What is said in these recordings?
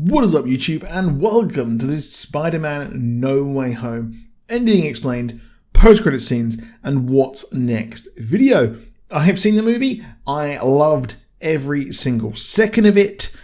What is up, YouTube, and welcome to this Spider-Man No Way Home ending explained, post-credit scenes, and what's next video. I have seen the movie, I loved every single second of it,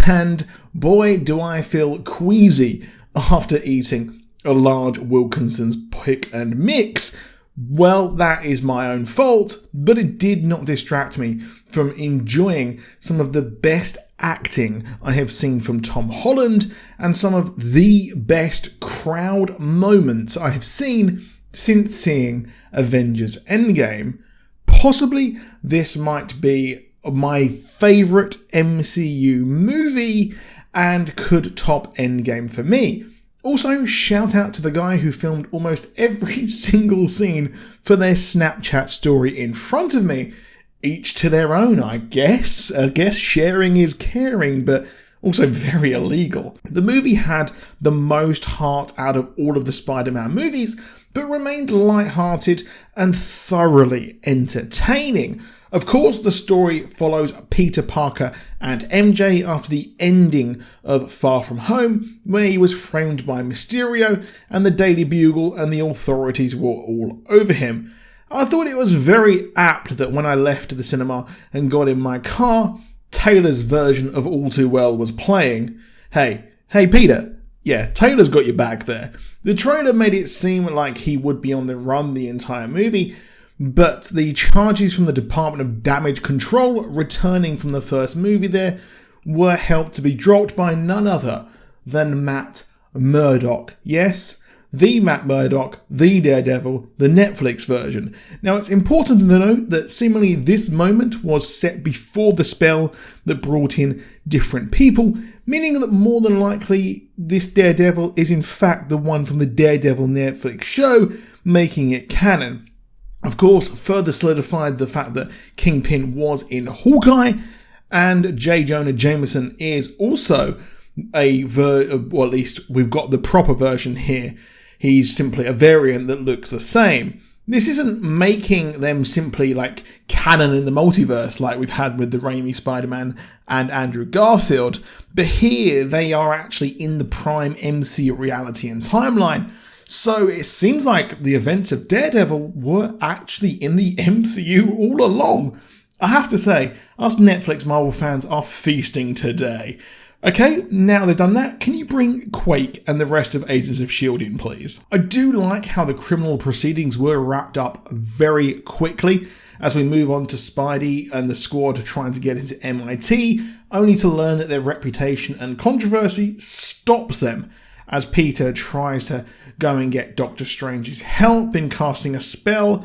and boy do I feel queasy after eating a large Wilkinson's pick and mix. Well, that is my own fault, but it did not distract me from enjoying some of the best acting I have seen from Tom Holland and some of the best crowd moments I have seen since seeing Avengers Endgame. Possibly this might be my favourite MCU movie and could top Endgame for me. Also, shout out to the guy who filmed almost every single scene for their Snapchat story in front of me. Each to their own, I guess. I guess sharing is caring, but also very illegal. The movie had the most heart out of all of the Spider-Man movies, but remained light-hearted and thoroughly entertaining. Of course, the story follows Peter Parker and MJ after the ending of Far From Home, where he was framed by Mysterio and the Daily Bugle and the authorities were all over him. I thought it was very apt that when I left the cinema and got in my car, Taylor's version of All Too Well was playing. Hey Peter, yeah, Taylor's got your back there. The trailer made it seem like he would be on the run the entire movie, but the charges from the Department of Damage Control returning from the first movie there were helped to be dropped by none other than Matt Murdock. Yes, the Matt Murdock, the Daredevil, the Netflix version. Now, it's important to note that seemingly this moment was set before the spell that brought in different people, meaning that more than likely this Daredevil is in fact the one from the Daredevil Netflix show, making it canon. Of course, further solidified the fact that Kingpin was in Hawkeye, and J. Jonah Jameson is also well, at least we've got the proper version here. He's simply a variant that looks the same. This isn't making them simply like canon in the multiverse like we've had with the Raimi Spider-Man and Andrew Garfield, but here they are actually in the prime MCU reality and timeline. So it seems like the events of Daredevil were actually in the MCU all along. I have to say, us Netflix Marvel fans are feasting today. Okay, now they've done that, can you bring Quake and the rest of Agents of S.H.I.E.L.D. in, please? I do like how the criminal proceedings were wrapped up very quickly as we move on to Spidey and the squad trying to get into MIT, only to learn that their reputation and controversy stops them as Peter tries to go and get Doctor Strange's help in casting a spell,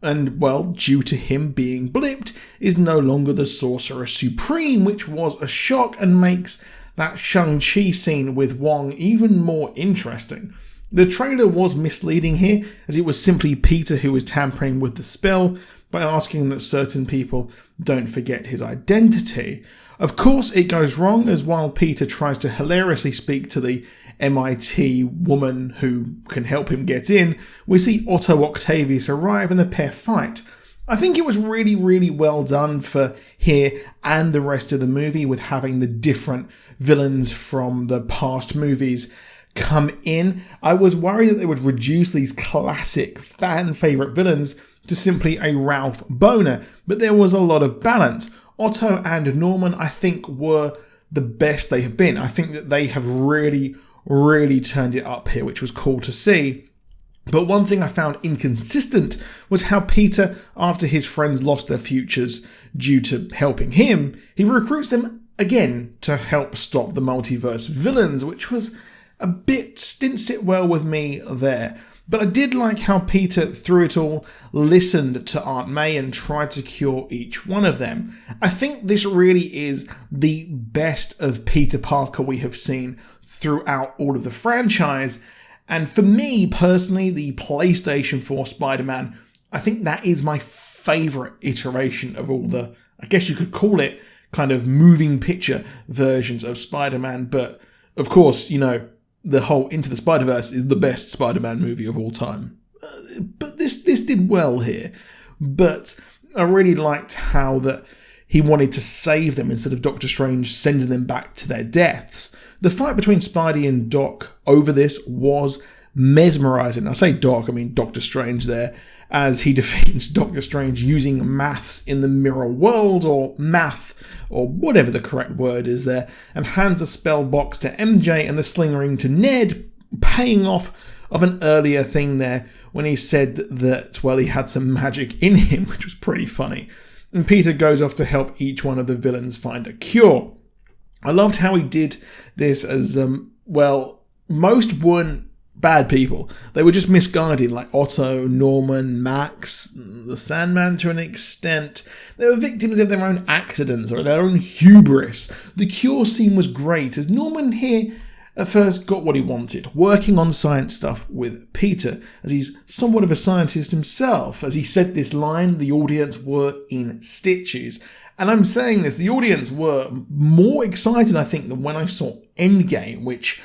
and, well, due to him being blipped, is no longer the Sorcerer Supreme, which was a shock and makes that Shang-Chi scene with Wong even more interesting. The trailer was misleading here, as it was simply Peter who was tampering with the spell by asking that certain people don't forget his identity. Of course, it goes wrong, as while Peter tries to hilariously speak to the MIT woman who can help him get in, we see Otto Octavius arrive and the pair fight. I think it was really, really well done for here and the rest of the movie, with having the different villains from the past movies come in. I was worried that they would reduce these classic fan favourite villains to simply a Ralph Boner, but there was a lot of balance. Otto and Norman, I think, were the best they have been. I think that they have really turned it up here, which was cool to see. But one thing I found inconsistent was how Peter, after his friends lost their futures due to helping him, he recruits them again to help stop the multiverse villains, which was a bit, didn't sit well with me there. But I did like how Peter, through it all, listened to Aunt May and tried to cure each one of them. I think this really is the best of Peter Parker we have seen throughout all of the franchise. And for me, personally, the PlayStation 4 Spider-Man, I think that is my favourite iteration of all the, I guess you could call it, kind of moving picture versions of Spider-Man. But, of course, you know, the whole Into the Spider-Verse is the best Spider-Man movie of all time. But this did well here. But I really liked how that he wanted to save them instead of Doctor Strange sending them back to their deaths. The fight between Spidey and Doc over this was mesmerizing. I say Doc, I mean Doctor Strange there, as he defeats Doctor Strange using maths in the mirror world, or math, or whatever the correct word is there, and hands a spell box to MJ and the sling ring to Ned, paying off of an earlier thing there when he said that, well, he had some magic in him, which was pretty funny. And Peter goes off to help each one of the villains find a cure. I loved how he did this as, most weren't bad people. They were just misguided, like Otto, Norman, Max, the Sandman to an extent. They were victims of their own accidents or their own hubris. The cure scene was great, as Norman here at first got what he wanted, working on science stuff with Peter, as he's somewhat of a scientist himself. As he said this line, the audience were in stitches. And I'm saying this, the audience were more excited, I think, than when I saw Endgame, which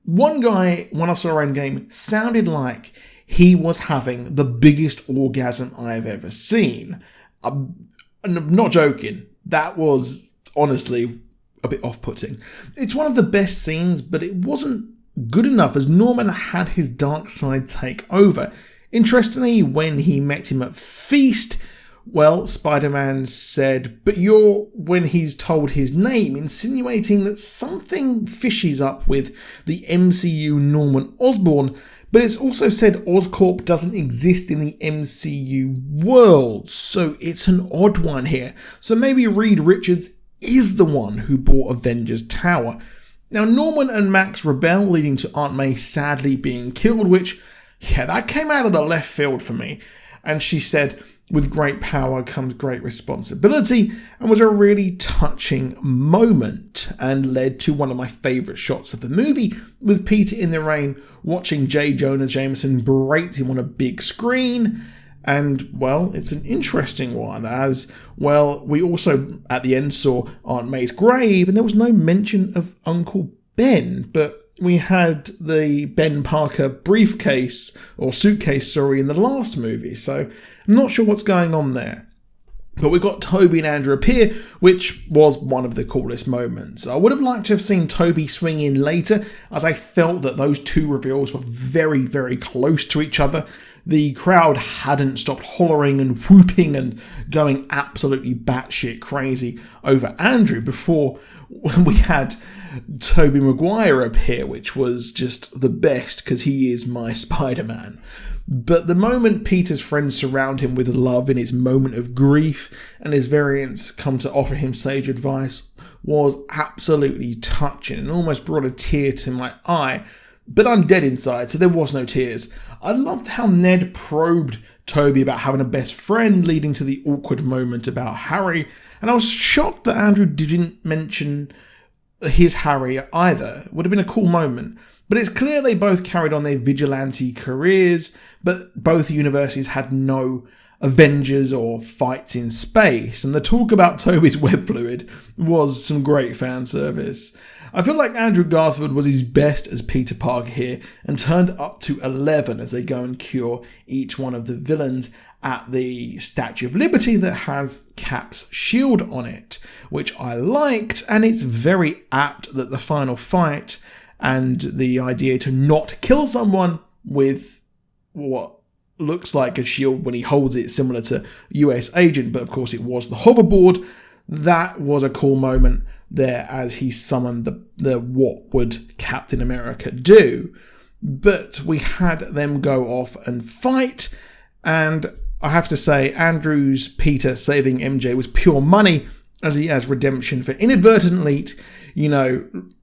one guy, when I saw Endgame, sounded like he was having the biggest orgasm I've ever seen. I'm not joking. That was honestly a bit off-putting. It's one of the best scenes, but it wasn't good enough as Norman had his dark side take over. Interestingly, when he met him at Feast, well, Spider-Man said, but you're, when he's told his name, insinuating that something fishy's up with the MCU Norman Osborn, but it's also said Oscorp doesn't exist in the MCU world, so it's an odd one here. So maybe Reed Richards is the one who bought Avengers Tower. Now, Norman and Max rebel, leading to Aunt May sadly being killed, which, that came out of the left field for me. And she said, with great power comes great responsibility, and was a really touching moment and led to one of my favourite shots of the movie, with Peter in the rain watching J. Jonah Jameson berate him on a big screen. And, well, it's an interesting one, as, well, we also, at the end, saw Aunt May's grave, and there was no mention of Uncle Ben, but we had the Ben Parker briefcase, or suitcase, in the last movie, so I'm not sure what's going on there. But we got Toby and Andrew appear, which was one of the coolest moments. I would have liked to have seen Toby swing in later, as I felt that those two reveals were very, very close to each other. The crowd hadn't stopped hollering and whooping and going absolutely batshit crazy over Andrew before we had Tobey Maguire appear, which was just the best because he is my Spider-Man. But the moment Peter's friends surround him with love in his moment of grief and his variants come to offer him sage advice was absolutely touching and almost brought a tear to my eye. But I'm dead inside, so there was no tears. I loved how Ned probed Toby about having a best friend, leading to the awkward moment about Harry, and I was shocked that Andrew didn't mention his Harry either. It would have been a cool moment. But it's clear they both carried on their vigilante careers, but both universes had no Avengers or fights in space, and the talk about Toby's web fluid was some great fan service. I feel like Andrew Garfield was his best as Peter Parker here and turned up to 11 as they go and cure each one of the villains at the Statue of Liberty that has Cap's shield on it, which I liked, and it's very apt that the final fight and the idea to not kill someone with what looks like a shield when he holds it, similar to US Agent, but of course it was the hoverboard. That was a cool moment there as he summoned the what would Captain America do. But we had them go off and fight, and I have to say Andrew's Peter saving MJ was pure money, as he has redemption for inadvertently,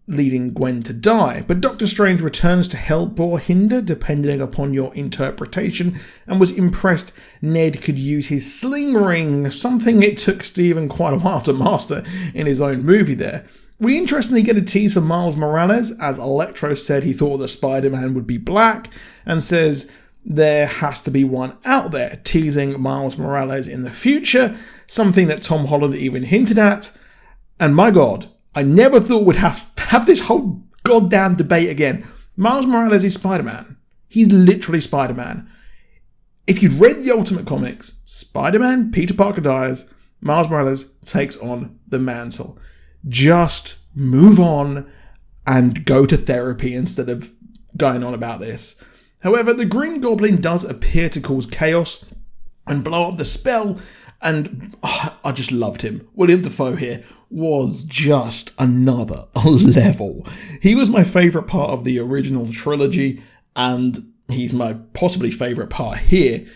leading Gwen to die. But Doctor Strange returns to help or hinder, depending upon your interpretation, and was impressed Ned could use his sling ring, something it took Stephen quite a while to master in his own movie there. We interestingly get a tease for Miles Morales, as Electro said he thought the Spider-Man would be black, and says there has to be one out there, teasing Miles Morales in the future, something that Tom Holland even hinted at. And my God, I never thought we'd have this whole goddamn debate again. Miles Morales is Spider-Man. He's literally Spider-Man. If you'd read the Ultimate Comics, Spider-Man, Peter Parker dies, Miles Morales takes on the mantle. Just move on and go to therapy instead of going on about this. However, the Green Goblin does appear to cause chaos and blow up the spell, and I just loved him. William Dafoe here was just another level. He was my favourite part of the original trilogy, and he's my possibly favourite part here,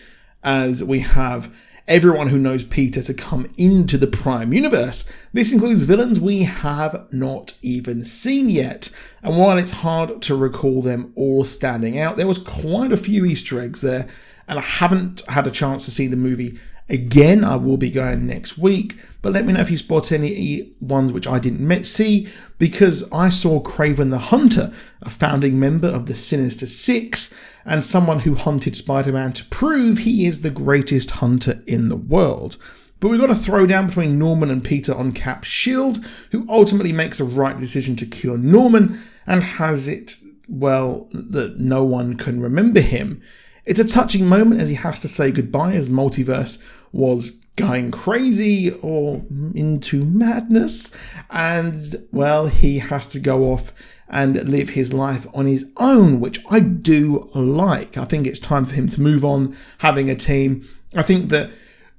as we have everyone who knows Peter to come into the Prime Universe. This includes villains we have not even seen yet, and while it's hard to recall them all standing out, there was quite a few Easter eggs there, and I haven't had a chance to see the movie again. I will be going next week, but let me know if you spot any ones which I didn't see, because I saw Kraven the Hunter, a founding member of the Sinister Six, and someone who hunted Spider-Man to prove he is the greatest hunter in the world. But we've got a throwdown between Norman and Peter on Cap's shield, who ultimately makes the right decision to cure Norman, and has it, well, that no one can remember him. It's a touching moment as he has to say goodbye, as multiverse was going crazy or into madness, and well, he has to go off and live his life on his own, which I do like. I think it's time for him to move on, having a team. I think that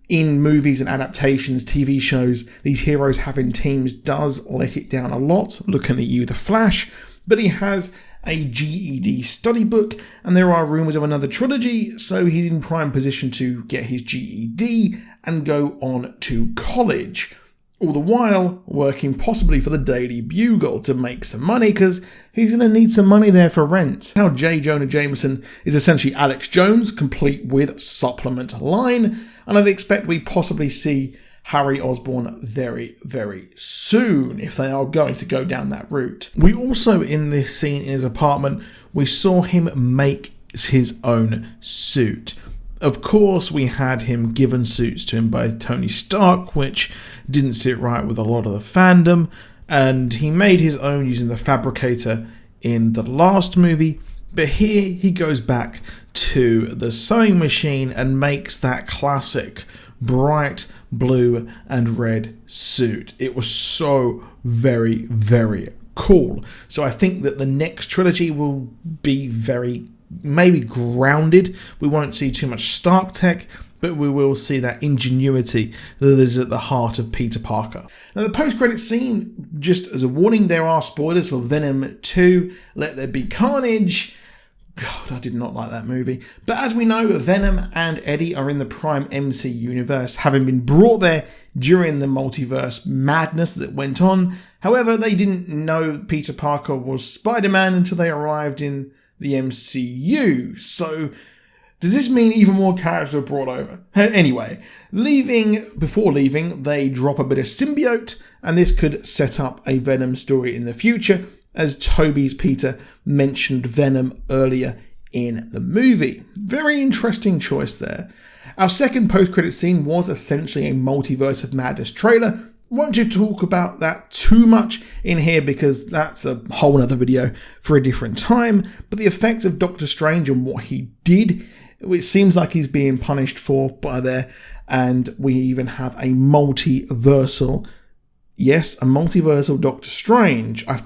in movies and adaptations, TV shows, these heroes having teams does let it down a lot. Looking at you, The Flash, but he has a GED study book, and there are rumours of another trilogy, so he's in prime position to get his GED and go on to college, all the while working possibly for the Daily Bugle to make some money, because he's going to need some money there for rent. Now J. Jonah Jameson is essentially Alex Jones, complete with supplement line, and I'd expect we possibly see Harry Osborn very, very soon, if they are going to go down that route. We also, in this scene in his apartment, we saw him make his own suit. Of course, we had him given suits to him by Tony Stark, which didn't sit right with a lot of the fandom, and he made his own using the fabricator in the last movie. But here he goes back to the sewing machine and makes that classic bright blue and red suit. It was so very, very cool. So I think that the next trilogy will be very, maybe grounded. We won't see too much Stark tech, but we will see that ingenuity that is at the heart of Peter Parker. Now, the post-credit scene, just as a warning, there are spoilers for Venom 2, Let There Be Carnage. God, I did not like that movie. But as we know, Venom and Eddie are in the Prime MC universe, having been brought there during the multiverse madness that went on. However, they didn't know Peter Parker was Spider-Man until they arrived in the MCU. So does this mean even more characters are brought over? Anyway, before leaving, they drop a bit of symbiote, and this could set up a Venom story in the future, as Toby's Peter mentioned Venom earlier in the movie. Very interesting choice there. Our second post-credit scene was essentially a Multiverse of Madness trailer. Won't you talk about that too much in here, because that's a whole other video for a different time. But the effect of Doctor Strange and what he did, it seems like he's being punished for by there. And we even have a multiversal Doctor Strange. I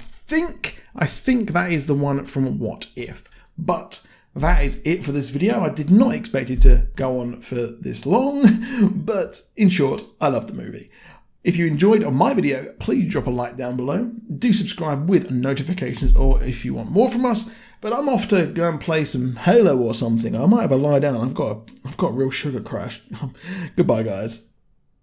think that is the one from What If. But that is it for this video. I did not expect it to go on for this long, but in short, I love the movie. If you enjoyed my video, please drop a like down below. Do subscribe with notifications, or if you want more from us. But I'm off to go and play some Halo or something. I might have a lie down. I've got a real sugar crash. Goodbye, guys.